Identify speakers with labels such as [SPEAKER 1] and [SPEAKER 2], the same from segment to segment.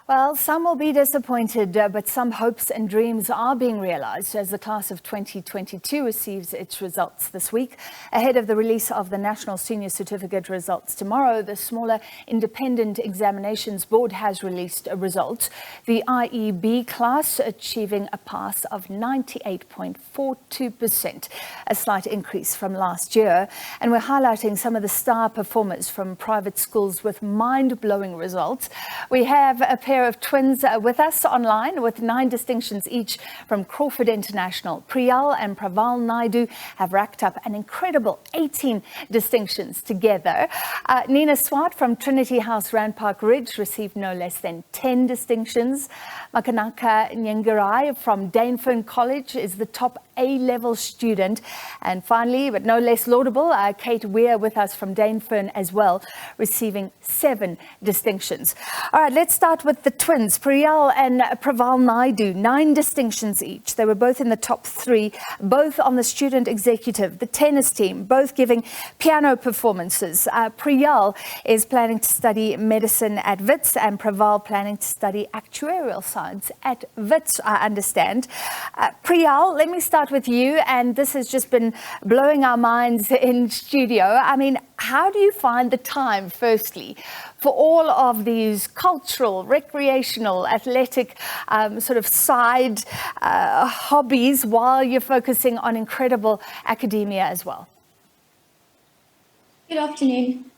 [SPEAKER 1] Well, some will be disappointed, but some hopes and dreams are being realized as the class of 2022 receives its results this week. Ahead of the release of the National Senior Certificate results tomorrow, the smaller Independent Examinations Board has released a result. The IEB class achieving a pass of 98.42%, a slight increase from last year. And we're highlighting some of the star performers from private schools with mind-blowing results. We have a pair of twins with us online with 9 distinctions each from Crawford International. Priyal and Praval Naidoo have racked up an incredible 18 distinctions together. Nina Swart from Trinityhouse Randpark Ridge received no less than 10 distinctions. Makanaka Nyengerai from Dainfern College is the top A-level student. And finally, but no less laudable, Kate Weir with us from Dainfern as well, receiving 7 distinctions. All right, let's start with the twins, Priyal and Praval Naidoo, 9 distinctions each. They were both in the top 3, both on the student executive, the tennis team, both giving piano performances. Priyal is planning to study medicine at Wits and Praval planning to study actuarial science at Wits, I understand. Priyal, let me start with you, and this has just been blowing our minds in studio. I mean, how do you find the time, firstly, for all of these cultural, recreational, athletic sort of side hobbies while you're focusing on incredible academia as well?
[SPEAKER 2] Good afternoon.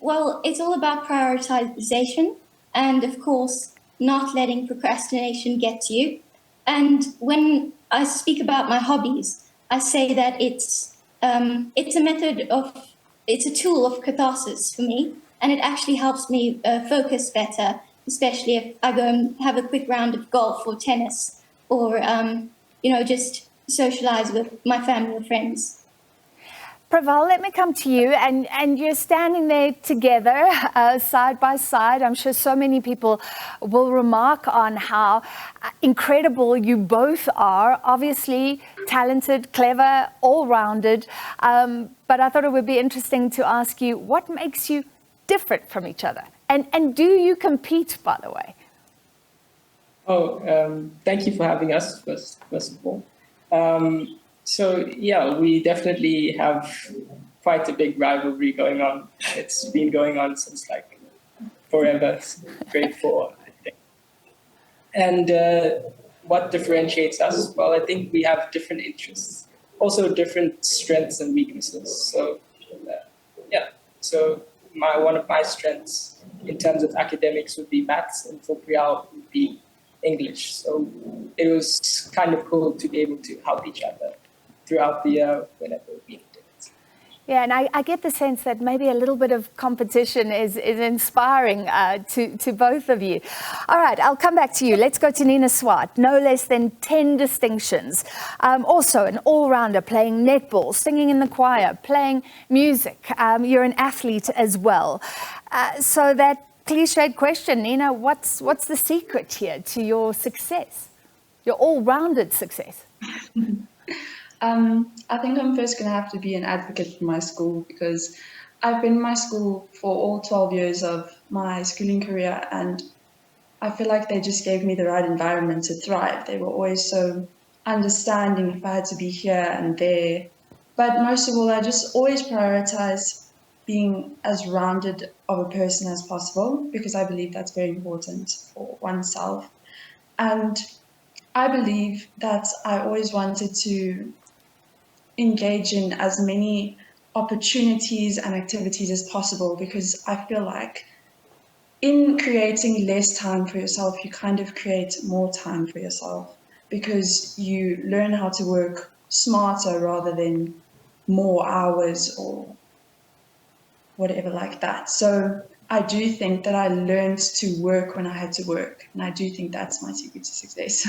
[SPEAKER 2] Well, it's all about prioritization and, of course, not letting procrastination get to you. And when I speak about my hobbies, I say that it's a tool of catharsis for me, and it actually helps me focus better, especially if I go and have a quick round of golf or tennis, or just socialize with my family or friends.
[SPEAKER 1] Praval, let me come to you, and you're standing there together, side by side. I'm sure so many people will remark on how incredible you both are, obviously talented, clever, all-rounded, but I thought it would be interesting to ask you, what makes you different from each other? And do you compete, by the way?
[SPEAKER 3] Thank you for having us, first of all. So, yeah, we definitely have quite a big rivalry going on. It's been going on since like forever, grade 4, I think. And what differentiates us? Well, I think we have different interests, also different strengths and weaknesses. So, one of my strengths in terms of academics would be maths, and for Priyal would be English. So it was kind of cool to be able to help each other throughout the year whenever we did it.
[SPEAKER 1] Yeah, and I get the sense that maybe a little bit of competition is inspiring to both of you. All right, I'll come back to you. Let's go to Nina Swart. No less than 10 distinctions. Also an all-rounder, playing netball, singing in the choir, playing music. You're an athlete as well. So that cliched question, Nina, what's the secret here to your success, your all-rounded success?
[SPEAKER 4] I think I'm first going to have to be an advocate for my school, because I've been in my school for all 12 years of my schooling career, and I feel like they just gave me the right environment to thrive. They were always so understanding if I had to be here and there. But most of all, I just always prioritize being as rounded of a person as possible, because I believe that's very important for oneself. And I believe that I always wanted to engage in as many opportunities and activities as possible, because I feel like in creating less time for yourself, you kind of create more time for yourself, because you learn how to work smarter rather than more hours or whatever like that. So I do think that I learned to work when I had to work, and I do think that's my secret to success.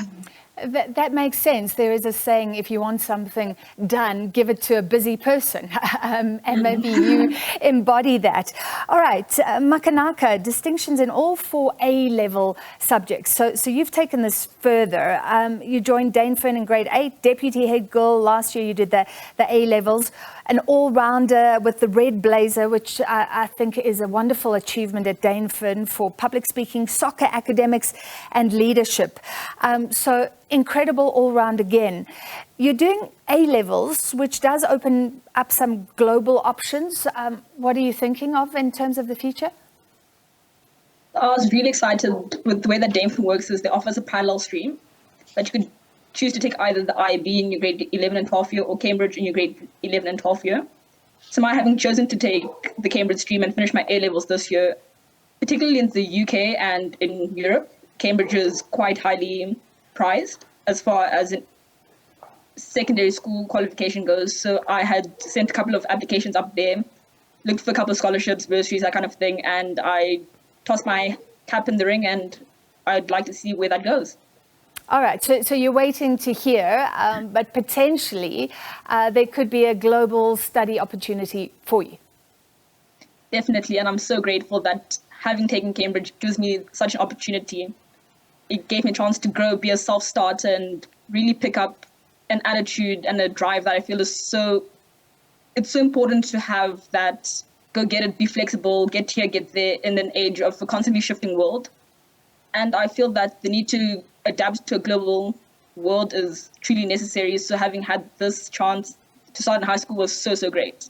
[SPEAKER 1] That makes sense. There is a saying, if you want something done, give it to a busy person. And maybe you embody that. All right, Makanaka, distinctions in all 4 A-level subjects. So you've taken this further. You joined Dainfern in grade 8, deputy head girl. Last year you did the A-levels. An all-rounder with the red blazer, which I think is a wonderful achievement at Dainfern for public speaking, soccer, academics, and leadership. So incredible all-round again. You're doing A-levels, which does open up some global options. What are you thinking of in terms of the future?
[SPEAKER 5] I was really excited with the way that Dainfern works is they offer us a parallel stream that you could choose to take either the IB in your grade 11 and 12 year or Cambridge in your grade 11 and 12 year. So my having chosen to take the Cambridge stream and finish my A-levels this year, particularly in the UK and in Europe, Cambridge is quite highly prized as far as secondary school qualification goes. So I had sent a couple of applications up there, looked for a couple of scholarships, bursaries, that kind of thing, and I tossed my cap in the ring, and I'd like to see where that goes.
[SPEAKER 1] All right, so you're waiting to hear, but potentially there could be a global study opportunity for you.
[SPEAKER 5] Definitely, and I'm so grateful that having taken Cambridge gives me such an opportunity. It gave me a chance to grow, be a self-starter, and really pick up an attitude and a drive that I feel is it's so important to have that go get it, be flexible, get here, get there in an age of a constantly shifting world. And I feel that the need to adapt to a global world is truly necessary. So having had this chance to start in high school was so great.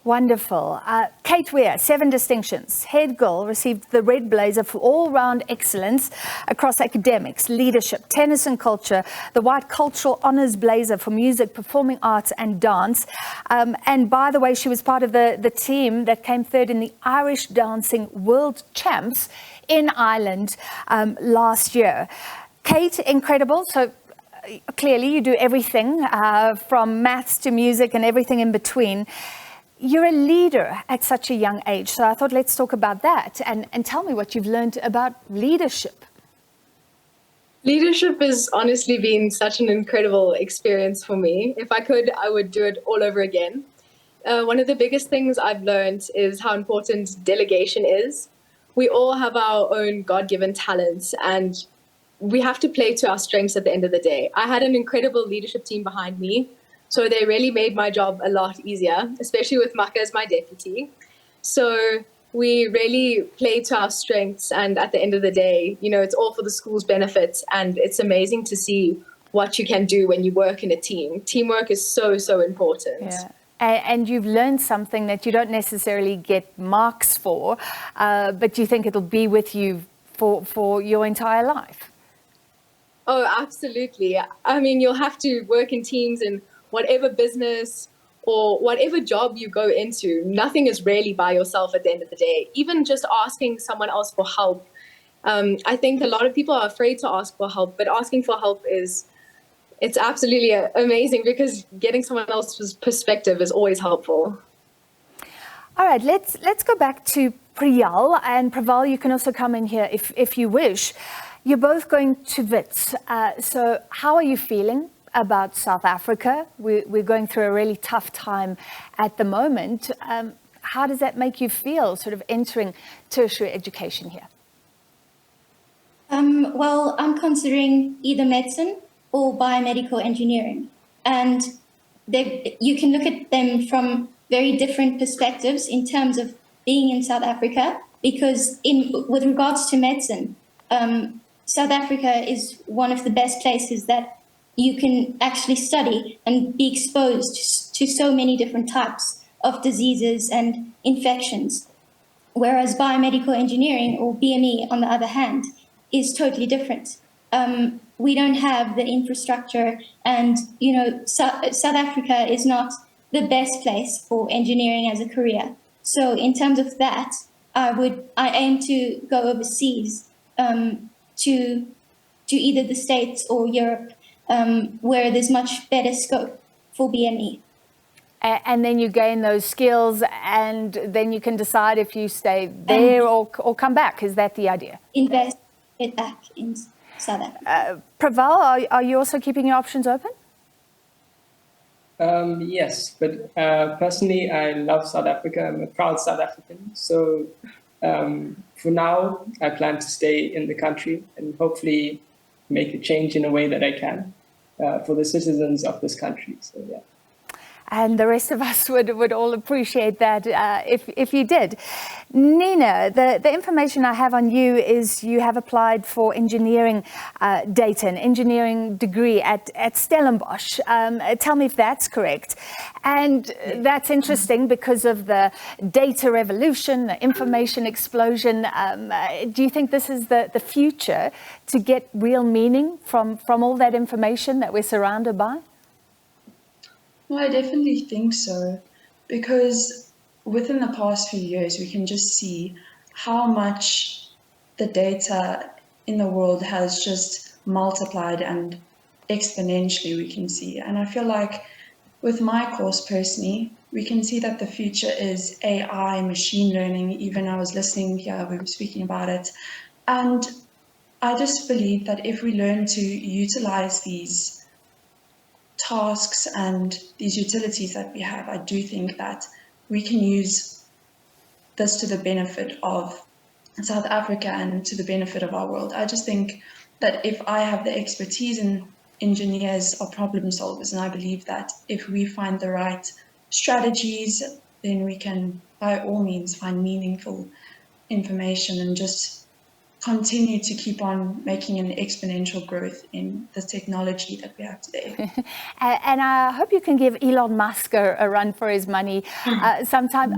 [SPEAKER 1] Wonderful. Kate Weir, 7 distinctions. Head girl received the red blazer for all-round excellence across academics, leadership, tennis and culture, the white cultural honours blazer for music, performing arts and dance. And by the way, she was part of the team that came third in the Irish Dancing World Champs in Ireland last year. Kate, incredible. So clearly you do everything from maths to music and everything in between. You're a leader at such a young age, so I thought let's talk about that and tell me what you've learned about leadership.
[SPEAKER 6] Leadership has honestly been such an incredible experience for me. If I could, I would do it all over again. One of the biggest things I've learned is how important delegation is. We all have our own God-given talents and we have to play to our strengths at the end of the day. I had an incredible leadership team behind me. So they really made my job a lot easier, especially with Maka as my deputy. So we really played to our strengths. And at the end of the day, you know, it's all for the school's benefits. And it's amazing to see what you can do when you work in a team. Teamwork is so important.
[SPEAKER 1] Yeah. And you've learned something that you don't necessarily get marks for, but you think it'll be with you for your entire life.
[SPEAKER 6] Oh, absolutely. I mean, you'll have to work in teams and whatever business or whatever job you go into, nothing is really by yourself at the end of the day. Even just asking someone else for help. I think a lot of people are afraid to ask for help, but asking for help it's absolutely amazing because getting someone else's perspective is always helpful.
[SPEAKER 1] All right, let's go back to Priyal and Praval. You can also come in here if you wish. You're both going to WITS. So how are you feeling about South Africa? We're going through a really tough time at the moment. How does that make you feel, sort of entering tertiary education here?
[SPEAKER 2] Well, I'm considering either medicine or biomedical engineering. And you can look at them from very different perspectives in terms of being in South Africa, because with regards to medicine, South Africa is one of the best places that you can actually study and be exposed to so many different types of diseases and infections. Whereas biomedical engineering, or BME, on the other hand, is totally different. We don't have the infrastructure, and South Africa is not the best place for engineering as a career. So in terms of that, I aim to go overseas to either the States or Europe, where there's much better scope for BME.
[SPEAKER 1] And then you gain those skills, and then you can decide if you stay there or come back. Is that the idea?
[SPEAKER 2] Invest it back in. South Africa.
[SPEAKER 1] Praval, are you also keeping your options open?
[SPEAKER 3] Yes, but personally, I love South Africa. I'm a proud South African. So for now, I plan to stay in the country and hopefully make a change in a way that I can for the citizens of this country. So yeah.
[SPEAKER 1] And the rest of us would all appreciate that if you did. Nina, the information I have on you is you have applied for engineering data, an engineering degree at Stellenbosch. Tell me if that's correct. And that's interesting because of the data revolution, the information explosion. Do you think this is the future to get real meaning from all that information that we're surrounded by?
[SPEAKER 4] Well, I definitely think so, because within the past few years, we can just see how much the data in the world has just multiplied and exponentially we can see. And I feel like with my course personally, we can see that the future is AI, machine learning. Even I was listening here, we were speaking about it. And I just believe that if we learn to utilize these tasks and these utilities that we have, I do think that we can use this to the benefit of South Africa and to the benefit of our world. I just think that if I have the expertise in engineers or problem solvers, and I believe that if we find the right strategies, then we can by all means find meaningful information and just continue to keep on making an exponential growth in the technology that we have today.
[SPEAKER 1] And I hope you can give Elon Musk a run for his money sometime.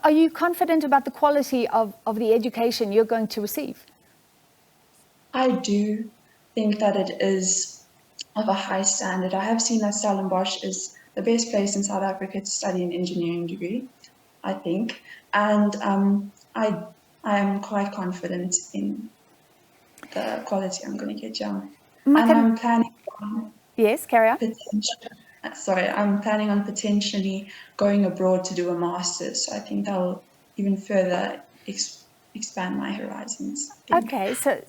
[SPEAKER 1] Are you confident about the quality of the education you're going to receive?
[SPEAKER 4] I do think that it is of a high standard. I have seen that Stellenbosch is the best place in South Africa to study an engineering degree, I think. And I am quite confident in the quality I'm going to get, yeah. And I'm planning on...
[SPEAKER 1] Yes, carry on.
[SPEAKER 4] I'm planning on potentially going abroad to do a master's. So I think that will even further expand my horizons.
[SPEAKER 1] Okay, so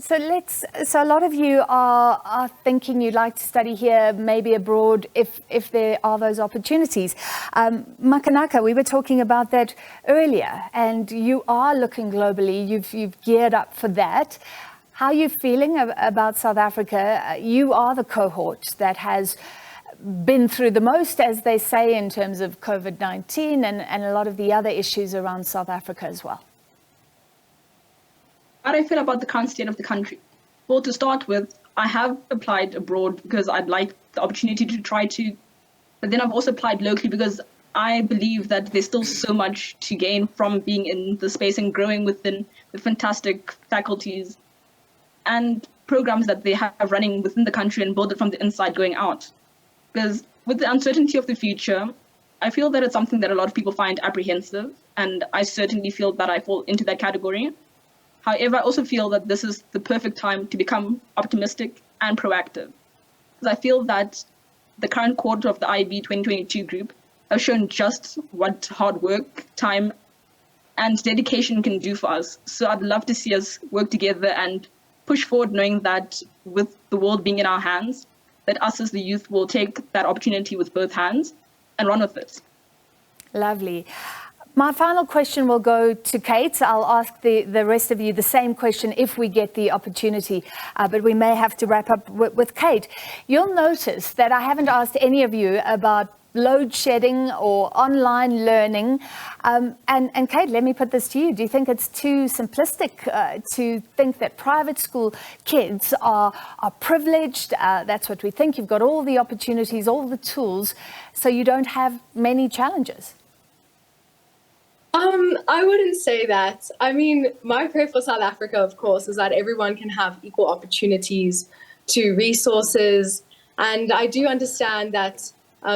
[SPEAKER 1] a lot of you are thinking you'd like to study here, maybe abroad, if there are those opportunities. Makanaka, we were talking about that earlier, and you are looking globally. You've geared up for that. How are you feeling about South Africa? You are the cohort that has been through the most, as they say, in terms of COVID-19 and a lot of the other issues around South Africa as well.
[SPEAKER 5] How do I feel about the current state of the country? Well, to start with, I have applied abroad because I'd like the opportunity to try to, but then I've also applied locally because I believe that there's still so much to gain from being in the space and growing within the fantastic faculties and programs that they have running within the country and build it from the inside going out. Because with the uncertainty of the future, I feel that it's something that a lot of people find apprehensive, and I certainly feel that I fall into that category. However, I also feel that this is the perfect time to become optimistic and proactive. Because I feel that the current quarter of the IB 2022 group have shown just what hard work, time, and dedication can do for us. So I'd love to see us work together and push forward, knowing that with the world being in our hands, that us as the youth will take that opportunity with both hands and run with it.
[SPEAKER 1] Lovely. My final question will go to Kate. I'll ask the rest of you the same question if we get the opportunity, but we may have to wrap up with Kate. You'll notice that I haven't asked any of you about load shedding or online learning. And Kate, let me put this to you. Do you think it's too simplistic to think that private school kids are privileged? That's what we think. You've got all the opportunities, all the tools, so you don't have many challenges.
[SPEAKER 6] I wouldn't say that. I mean, my prayer for South Africa, of course, is that everyone can have equal opportunities to resources. And I do understand that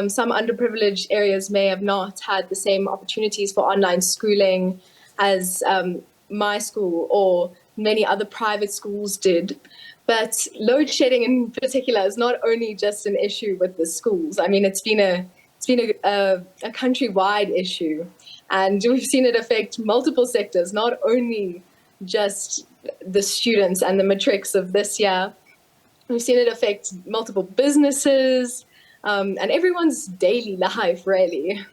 [SPEAKER 6] some underprivileged areas may have not had the same opportunities for online schooling as my school or many other private schools did. But load shedding in particular is not only just an issue with the schools. I mean, it's been a countrywide issue. And we've seen it affect multiple sectors, not only just the students and the matrics of this year, We've seen it affect multiple businesses and everyone's daily life, really.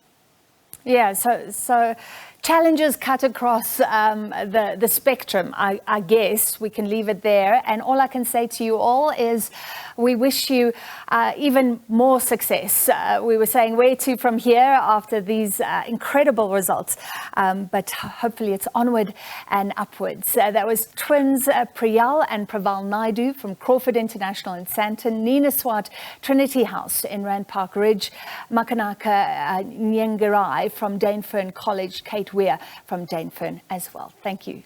[SPEAKER 1] Yeah, so challenges cut across the spectrum. I guess we can leave it there. And all I can say to you all is we wish you even more success. We were saying where to from here after these incredible results, but hopefully it's onward and upwards. That was twins Priyal and Praval Naidoo from Crawford International in Sandton, Nina Swart, Trinityhouse in Randpark Ridge, Makanaka Nyengerai from Dainfern College, Kate Weir from Dainfern as well. Thank you.